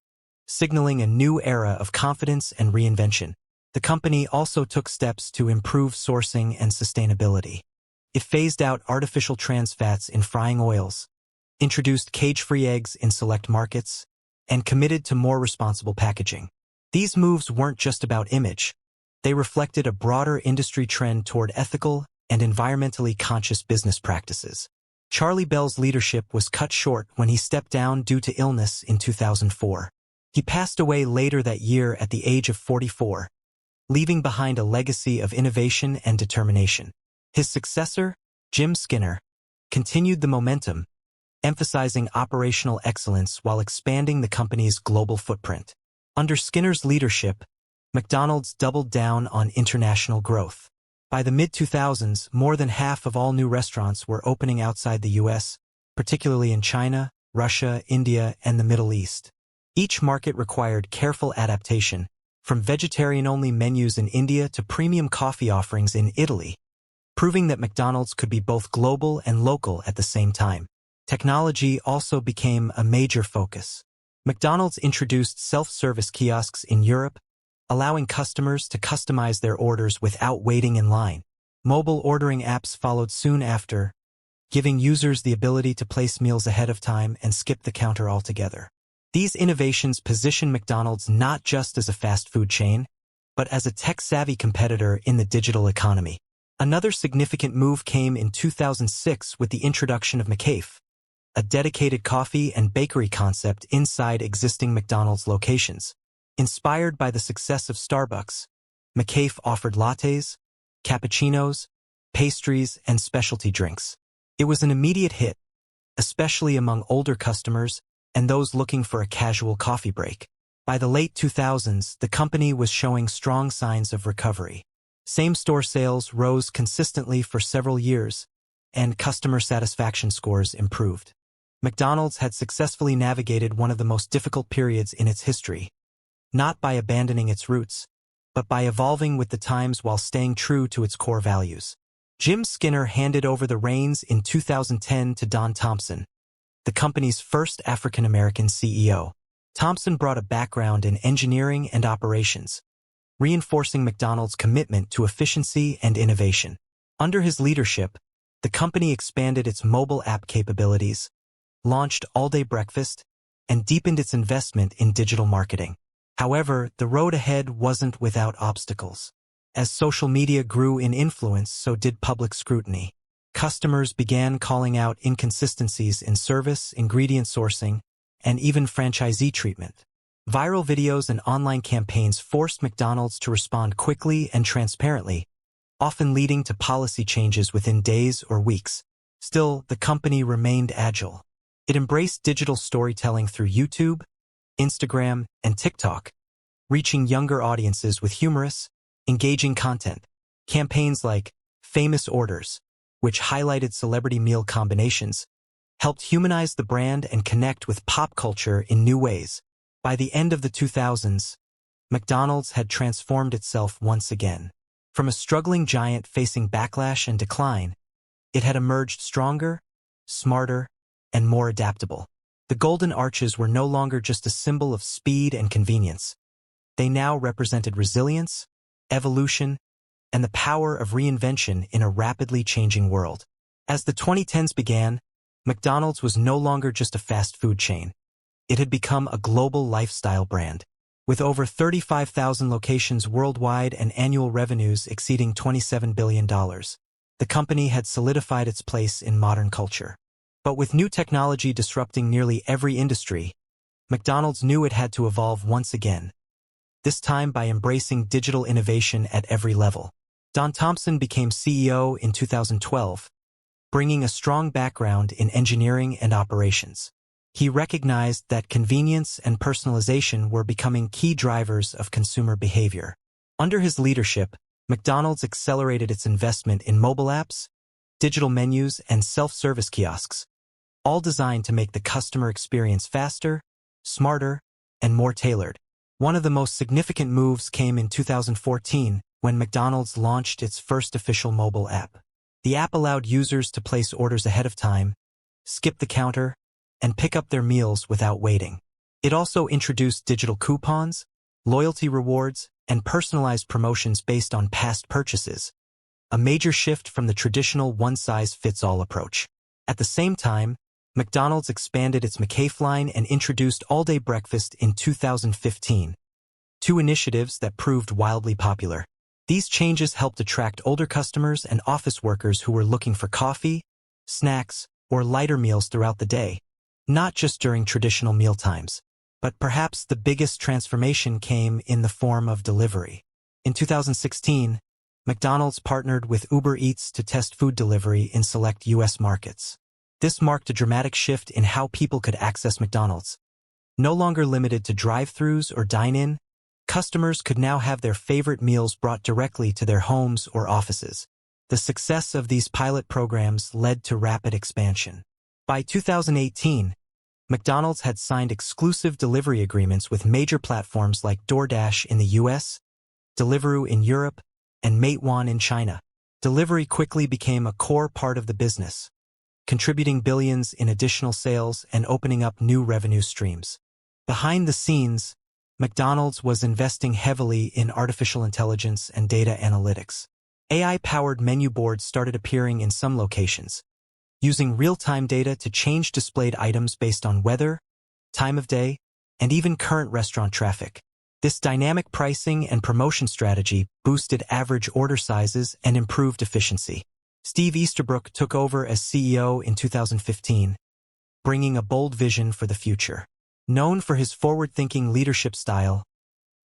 signaling a new era of confidence and reinvention. The company also took steps to improve sourcing and sustainability. It phased out artificial trans fats in frying oils, introduced cage-free eggs in select markets, and committed to more responsible packaging. These moves weren't just about image. They reflected a broader industry trend toward ethical and environmentally conscious business practices. Charlie Bell's leadership was cut short when he stepped down due to illness in 2004. He passed away later that year at the age of 44, leaving behind a legacy of innovation and determination. His successor, Jim Skinner, continued the momentum, emphasizing operational excellence while expanding the company's global footprint. Under Skinner's leadership, McDonald's doubled down on international growth. By the mid-2000s, more than half of all new restaurants were opening outside the U.S., particularly in China, Russia, India, and the Middle East. Each market required careful adaptation, from vegetarian-only menus in India to premium coffee offerings in Italy, proving that McDonald's could be both global and local at the same time. Technology also became a major focus. McDonald's introduced self-service kiosks in Europe, allowing customers to customize their orders without waiting in line. Mobile ordering apps followed soon after, giving users the ability to place meals ahead of time and skip the counter altogether. These innovations position McDonald's not just as a fast food chain, but as a tech-savvy competitor in the digital economy. Another significant move came in 2006 with the introduction of McCafe, a dedicated coffee and bakery concept inside existing McDonald's locations. Inspired by the success of Starbucks, McCafe offered lattes, cappuccinos, pastries, and specialty drinks. It was an immediate hit, especially among older customers and those looking for a casual coffee break. By the late 2000s, the company was showing strong signs of recovery. Same-store sales rose consistently for several years, and customer satisfaction scores improved. McDonald's had successfully navigated one of the most difficult periods in its history, not by abandoning its roots, but by evolving with the times while staying true to its core values. Jim Skinner handed over the reins in 2010 to Don Thompson, the company's first African-American CEO. Thompson brought a background in engineering and operations, reinforcing McDonald's commitment to efficiency and innovation. Under his leadership, the company expanded its mobile app capabilities, launched all-day breakfast, and deepened its investment in digital marketing. However, the road ahead wasn't without obstacles. As social media grew in influence, so did public scrutiny. Customers began calling out inconsistencies in service, ingredient sourcing, and even franchisee treatment. Viral videos and online campaigns forced McDonald's to respond quickly and transparently, often leading to policy changes within days or weeks. Still, the company remained agile. It embraced digital storytelling through YouTube, Instagram, and TikTok, reaching younger audiences with humorous, engaging content. Campaigns like Famous Orders, which highlighted celebrity meal combinations, helped humanize the brand and connect with pop culture in new ways. By the end of the 2000s, McDonald's had transformed itself once again. From a struggling giant facing backlash and decline, it had emerged stronger, smarter, and more adaptable. The Golden Arches were no longer just a symbol of speed and convenience. They now represented resilience, evolution, and the power of reinvention in a rapidly changing world. As the 2010s began, McDonald's was no longer just a fast food chain. It had become a global lifestyle brand. With over 35,000 locations worldwide and annual revenues exceeding $27 billion, the company had solidified its place in modern culture. But with new technology disrupting nearly every industry, McDonald's knew it had to evolve once again, this time by embracing digital innovation at every level. Don Thompson became CEO in 2012, bringing a strong background in engineering and operations. He recognized that convenience and personalization were becoming key drivers of consumer behavior. Under his leadership, McDonald's accelerated its investment in mobile apps, digital menus, and self-service kiosks, all designed to make the customer experience faster, smarter, and more tailored. One of the most significant moves came in 2014 when McDonald's launched its first official mobile app. The app allowed users to place orders ahead of time, skip the counter, and pick up their meals without waiting. It also introduced digital coupons, loyalty rewards, and personalized promotions based on past purchases, a major shift from the traditional one-size-fits-all approach. At the same time, McDonald's expanded its McCafe line and introduced all-day breakfast in 2015, two initiatives that proved wildly popular. These changes helped attract older customers and office workers who were looking for coffee, snacks, or lighter meals throughout the day, not just during traditional mealtimes. But perhaps the biggest transformation came in the form of delivery. In 2016, McDonald's partnered with Uber Eats to test food delivery in select U.S. markets. This marked a dramatic shift in how people could access McDonald's. No longer limited to drive-thrus or dine-in, customers could now have their favorite meals brought directly to their homes or offices. The success of these pilot programs led to rapid expansion. By 2018, McDonald's had signed exclusive delivery agreements with major platforms like DoorDash in the U.S., Deliveroo in Europe, and Meituan in China. Delivery quickly became a core part of the business, contributing billions in additional sales and opening up new revenue streams. Behind the scenes, McDonald's was investing heavily in artificial intelligence and data analytics. AI-powered menu boards started appearing in some locations, using real-time data to change displayed items based on weather, time of day, and even current restaurant traffic. This dynamic pricing and promotion strategy boosted average order sizes and improved efficiency. Steve Easterbrook took over as CEO in 2015, bringing a bold vision for the future. Known for his forward-thinking leadership style,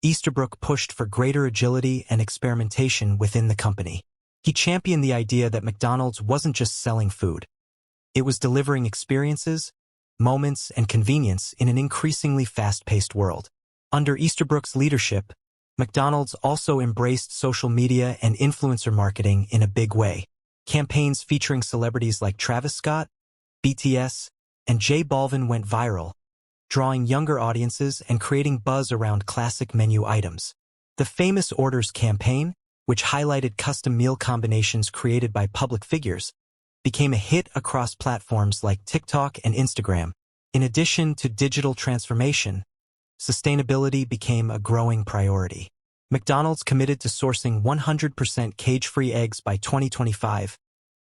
Easterbrook pushed for greater agility and experimentation within the company. He championed the idea that McDonald's wasn't just selling food. It was delivering experiences, moments, and convenience in an increasingly fast-paced world. Under Easterbrook's leadership, McDonald's also embraced social media and influencer marketing in a big way. Campaigns featuring celebrities like Travis Scott, BTS, and J Balvin went viral, drawing younger audiences and creating buzz around classic menu items. The Famous Orders campaign, which highlighted custom meal combinations created by public figures, became a hit across platforms like TikTok and Instagram. In addition to digital transformation, sustainability became a growing priority. McDonald's committed to sourcing 100% cage-free eggs by 2025,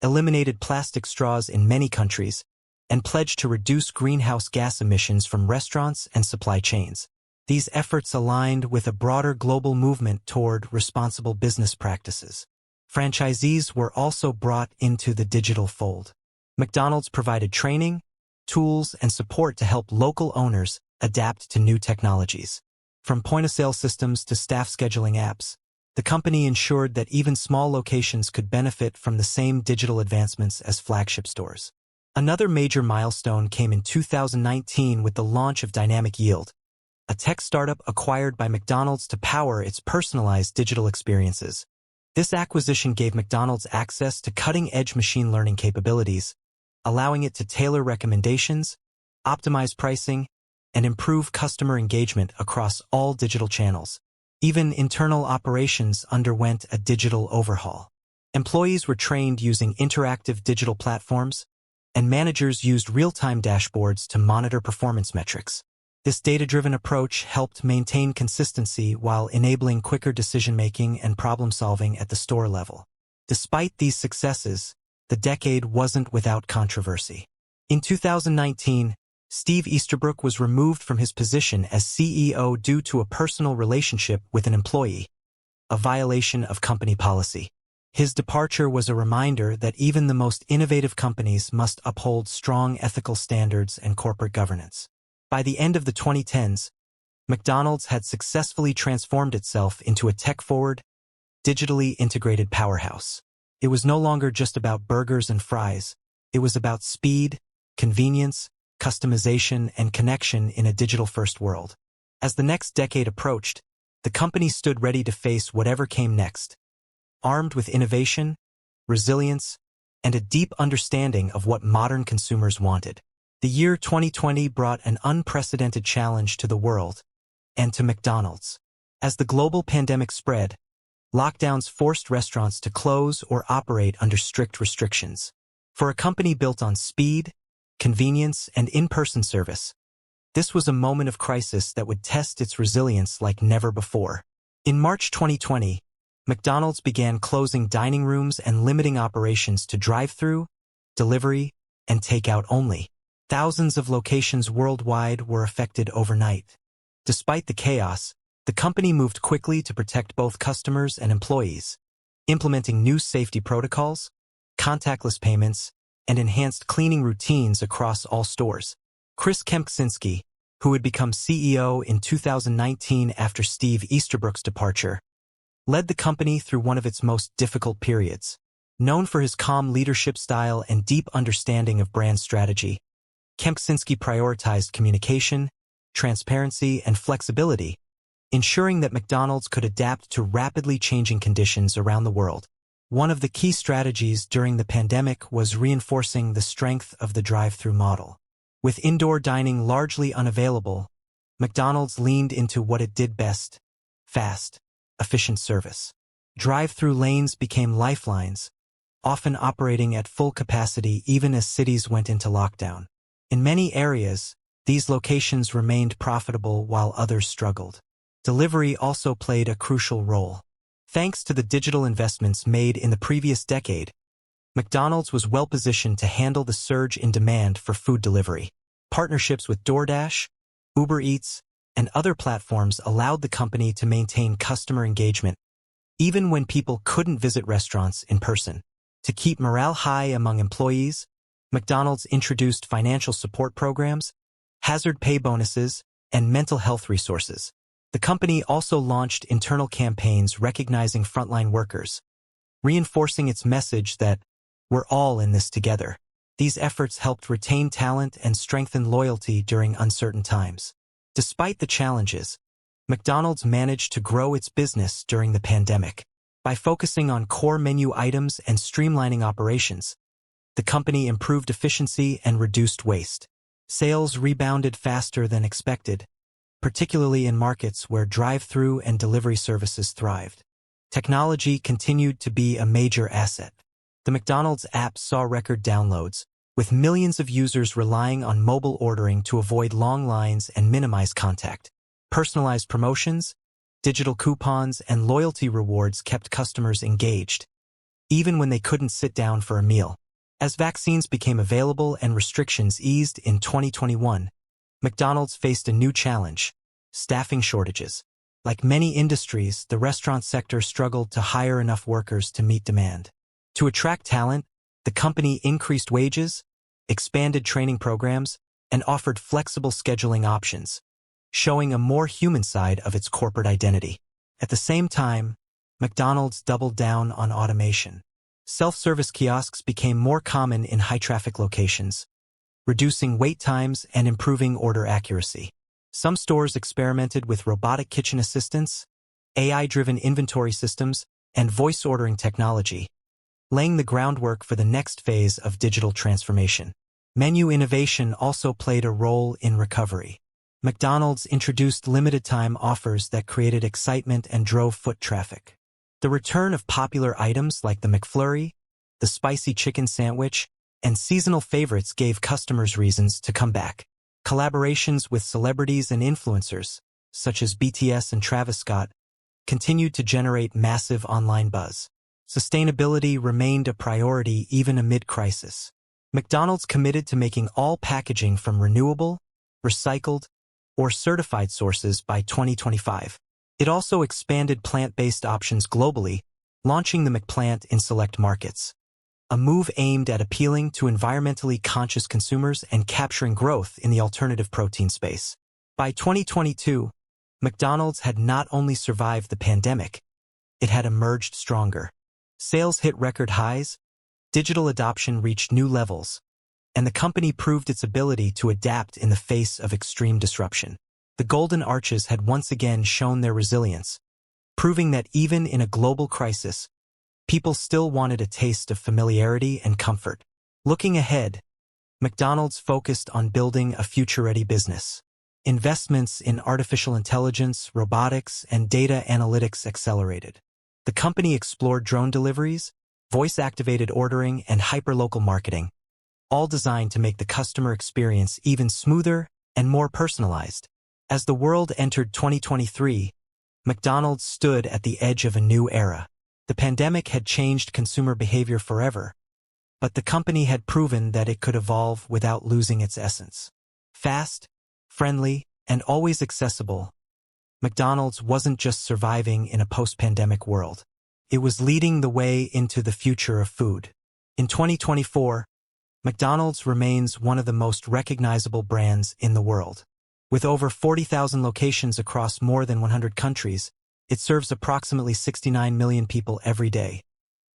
eliminated plastic straws in many countries, and pledged to reduce greenhouse gas emissions from restaurants and supply chains. These efforts aligned with a broader global movement toward responsible business practices. Franchisees were also brought into the digital fold. McDonald's provided training, tools, and support to help local owners adapt to new technologies. From point-of-sale systems to staff scheduling apps, the company ensured that even small locations could benefit from the same digital advancements as flagship stores. Another major milestone came in 2019 with the launch of Dynamic Yield, a tech startup acquired by McDonald's to power its personalized digital experiences. This acquisition gave McDonald's access to cutting-edge machine learning capabilities, allowing it to tailor recommendations, optimize pricing, and improve customer engagement across all digital channels. Even internal operations underwent a digital overhaul. Employees were trained using interactive digital platforms, and managers used real-time dashboards to monitor performance metrics. This data-driven approach helped maintain consistency while enabling quicker decision-making and problem-solving at the store level. Despite these successes, the decade wasn't without controversy. In 2019, Steve Easterbrook was removed from his position as CEO due to a personal relationship with an employee, a violation of company policy. His departure was a reminder that even the most innovative companies must uphold strong ethical standards and corporate governance. By the end of the 2010s, McDonald's had successfully transformed itself into a tech-forward, digitally integrated powerhouse. It was no longer just about burgers and fries. It was about speed, convenience, customization, and connection in a digital-first world. As the next decade approached, the company stood ready to face whatever came next, armed with innovation, resilience, and a deep understanding of what modern consumers wanted. The year 2020 brought an unprecedented challenge to the world and to McDonald's. As the global pandemic spread, lockdowns forced restaurants to close or operate under strict restrictions. For a company built on speed, convenience, and in-person service, this was a moment of crisis that would test its resilience like never before. In March 2020, McDonald's began closing dining rooms and limiting operations to drive-through, delivery, and takeout only. Thousands of locations worldwide were affected overnight. Despite the chaos, the company moved quickly to protect both customers and employees, implementing new safety protocols, contactless payments, and enhanced cleaning routines across all stores. Chris Kempczynski, who had become CEO in 2019 after Steve Easterbrook's departure, led the company through one of its most difficult periods. Known for his calm leadership style and deep understanding of brand strategy, Kempczynski prioritized communication, transparency, and flexibility, ensuring that McDonald's could adapt to rapidly changing conditions around the world. One of the key strategies during the pandemic was reinforcing the strength of the drive-through model. With indoor dining largely unavailable, McDonald's leaned into what it did best: fast, efficient service. Drive-through lanes became lifelines, often operating at full capacity even as cities went into lockdown. In many areas, these locations remained profitable while others struggled. Delivery also played a crucial role. Thanks to the digital investments made in the previous decade, McDonald's was well-positioned to handle the surge in demand for food delivery. Partnerships with DoorDash, Uber Eats, and other platforms allowed the company to maintain customer engagement, even when people couldn't visit restaurants in person. To keep morale high among employees, McDonald's introduced financial support programs, hazard pay bonuses, and mental health resources. The company also launched internal campaigns recognizing frontline workers, reinforcing its message that we're all in this together. These efforts helped retain talent and strengthen loyalty during uncertain times. Despite the challenges, McDonald's managed to grow its business during the pandemic. By focusing on core menu items and streamlining operations, the company improved efficiency and reduced waste. Sales rebounded faster than expected, particularly in markets where drive-through and delivery services thrived. Technology continued to be a major asset. The McDonald's app saw record downloads, with millions of users relying on mobile ordering to avoid long lines and minimize contact. Personalized promotions, digital coupons, and loyalty rewards kept customers engaged, even when they couldn't sit down for a meal. As vaccines became available and restrictions eased in 2021, McDonald's faced a new challenge: staffing shortages. Like many industries, the restaurant sector struggled to hire enough workers to meet demand. To attract talent, the company increased wages, expanded training programs, and offered flexible scheduling options, showing a more human side of its corporate identity. At the same time, McDonald's doubled down on automation. Self-service kiosks became more common in high-traffic locations, reducing wait times and improving order accuracy. Some stores experimented with robotic kitchen assistants, AI-driven inventory systems, and voice ordering technology, laying the groundwork for the next phase of digital transformation. Menu innovation also played a role in recovery. McDonald's introduced limited-time offers that created excitement and drove foot traffic. The return of popular items like the McFlurry, the spicy chicken sandwich, and seasonal favorites gave customers reasons to come back. Collaborations with celebrities and influencers, such as BTS and Travis Scott, continued to generate massive online buzz. Sustainability remained a priority even amid crisis. McDonald's committed to making all packaging from renewable, recycled, or certified sources by 2025. It also expanded plant-based options globally, launching the McPlant in select markets, a move aimed at appealing to environmentally conscious consumers and capturing growth in the alternative protein space. By 2022, McDonald's had not only survived the pandemic, it had emerged stronger. Sales hit record highs, digital adoption reached new levels, and the company proved its ability to adapt in the face of extreme disruption. The Golden Arches had once again shown their resilience, proving that even in a global crisis, people still wanted a taste of familiarity and comfort. Looking ahead, McDonald's focused on building a future-ready business. Investments in artificial intelligence, robotics, and data analytics accelerated. The company explored drone deliveries, voice-activated ordering, and hyperlocal marketing, all designed to make the customer experience even smoother and more personalized. As the world entered 2023, McDonald's stood at the edge of a new era. The pandemic had changed consumer behavior forever, but the company had proven that it could evolve without losing its essence. Fast, friendly, and always accessible, McDonald's wasn't just surviving in a post-pandemic world. It was leading the way into the future of food. In 2024, McDonald's remains one of the most recognizable brands in the world. With over 40,000 locations across more than 100 countries, it serves approximately 69 million people every day,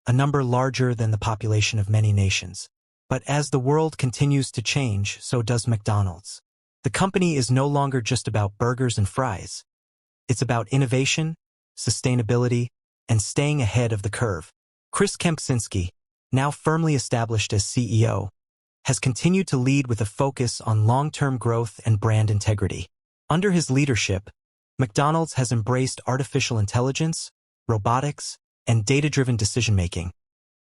a number larger than the population of many nations. But as the world continues to change, so does McDonald's. The company is no longer just about burgers and fries. It's about innovation, sustainability, and staying ahead of the curve. Chris Kempczynski, now firmly established as CEO, has continued to lead with a focus on long-term growth and brand integrity. Under his leadership, McDonald's has embraced artificial intelligence, robotics, and data-driven decision-making,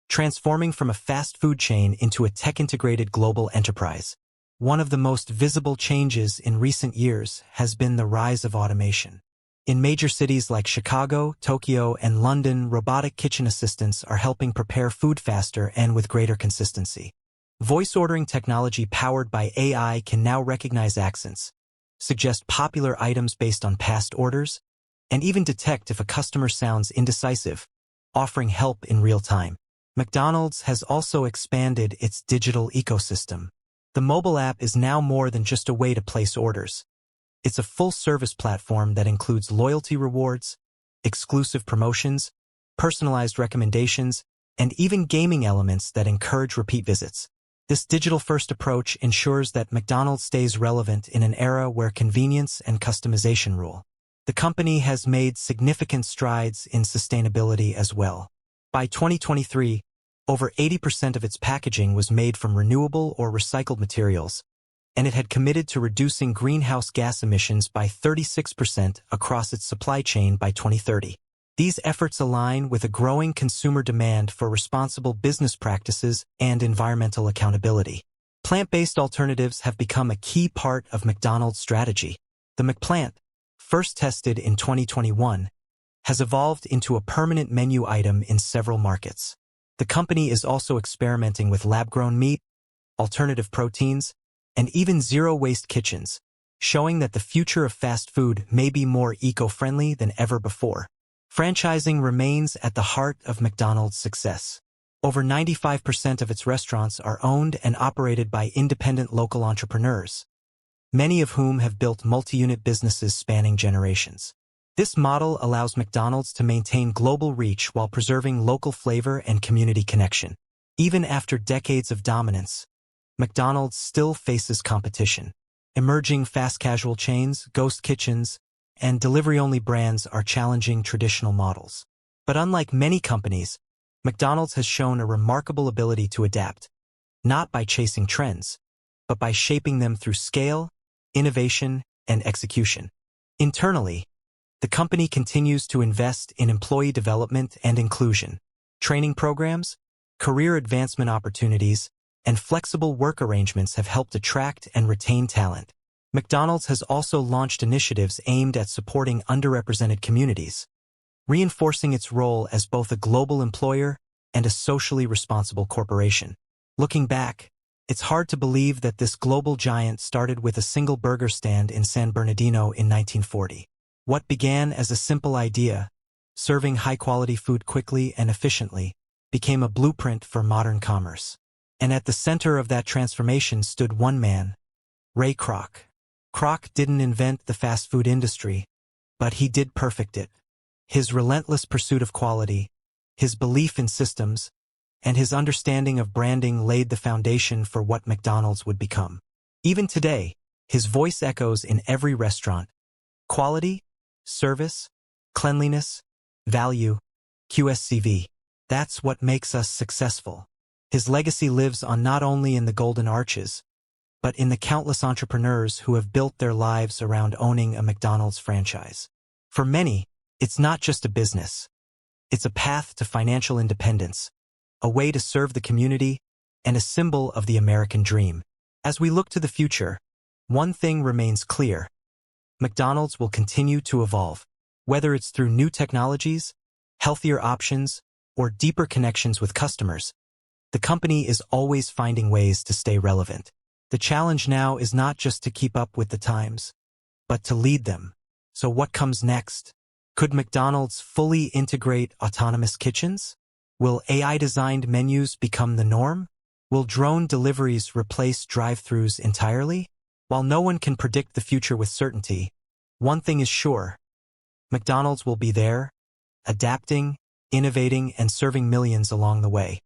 transforming from a fast food chain into a tech-integrated global enterprise. One of the most visible changes in recent years has been the rise of automation. In major cities like Chicago, Tokyo, and London, robotic kitchen assistants are helping prepare food faster and with greater consistency. Voice ordering technology powered by AI can now recognize accents, suggest popular items based on past orders, and even detect if a customer sounds indecisive, offering help in real time. McDonald's has also expanded its digital ecosystem. The mobile app is now more than just a way to place orders. It's a full-service platform that includes loyalty rewards, exclusive promotions, personalized recommendations, and even gaming elements that encourage repeat visits. This digital-first approach ensures that McDonald's stays relevant in an era where convenience and customization rule. The company has made significant strides in sustainability as well. By 2023, over 80% of its packaging was made from renewable or recycled materials, and it had committed to reducing greenhouse gas emissions by 36% across its supply chain by 2030. These efforts align with a growing consumer demand for responsible business practices and environmental accountability. Plant-based alternatives have become a key part of McDonald's strategy. The McPlant, first tested in 2021, has evolved into a permanent menu item in several markets. The company is also experimenting with lab-grown meat, alternative proteins, and even zero-waste kitchens, showing that the future of fast food may be more eco-friendly than ever before. Franchising remains at the heart of McDonald's success. Over 95% of its restaurants are owned and operated by independent local entrepreneurs, many of whom have built multi-unit businesses spanning generations. This model allows McDonald's to maintain global reach while preserving local flavor and community connection. Even after decades of dominance, McDonald's still faces competition. Emerging fast casual chains, ghost kitchens, and delivery-only brands are challenging traditional models. But unlike many companies, McDonald's has shown a remarkable ability to adapt, not by chasing trends, but by shaping them through scale, innovation, and execution. Internally, the company continues to invest in employee development and inclusion, training programs, career advancement opportunities, and flexible work arrangements have helped attract and retain talent. McDonald's has also launched initiatives aimed at supporting underrepresented communities, reinforcing its role as both a global employer and a socially responsible corporation. Looking back, it's hard to believe that this global giant started with a single burger stand in San Bernardino in 1940. What began as a simple idea, serving high-quality food quickly and efficiently, became a blueprint for modern commerce. And at the center of that transformation stood one man, Ray Kroc. Kroc didn't invent the fast food industry, but he did perfect it. His relentless pursuit of quality, his belief in systems, and his understanding of branding laid the foundation for what McDonald's would become. Even today, his voice echoes in every restaurant. Quality, service, cleanliness, value, QSCV. That's what makes us successful. His legacy lives on not only in the Golden Arches, but in the countless entrepreneurs who have built their lives around owning a McDonald's franchise. For many, it's not just a business. It's a path to financial independence, a way to serve the community, and a symbol of the American dream. As we look to the future, one thing remains clear. McDonald's will continue to evolve, whether it's through new technologies, healthier options, or deeper connections with customers. The company is always finding ways to stay relevant. The challenge now is not just to keep up with the times, but to lead them. So what comes next? Could McDonald's fully integrate autonomous kitchens? Will AI-designed menus become the norm? Will drone deliveries replace drive-thrus entirely? While no one can predict the future with certainty, one thing is sure. McDonald's will be there, adapting, innovating, and serving millions along the way.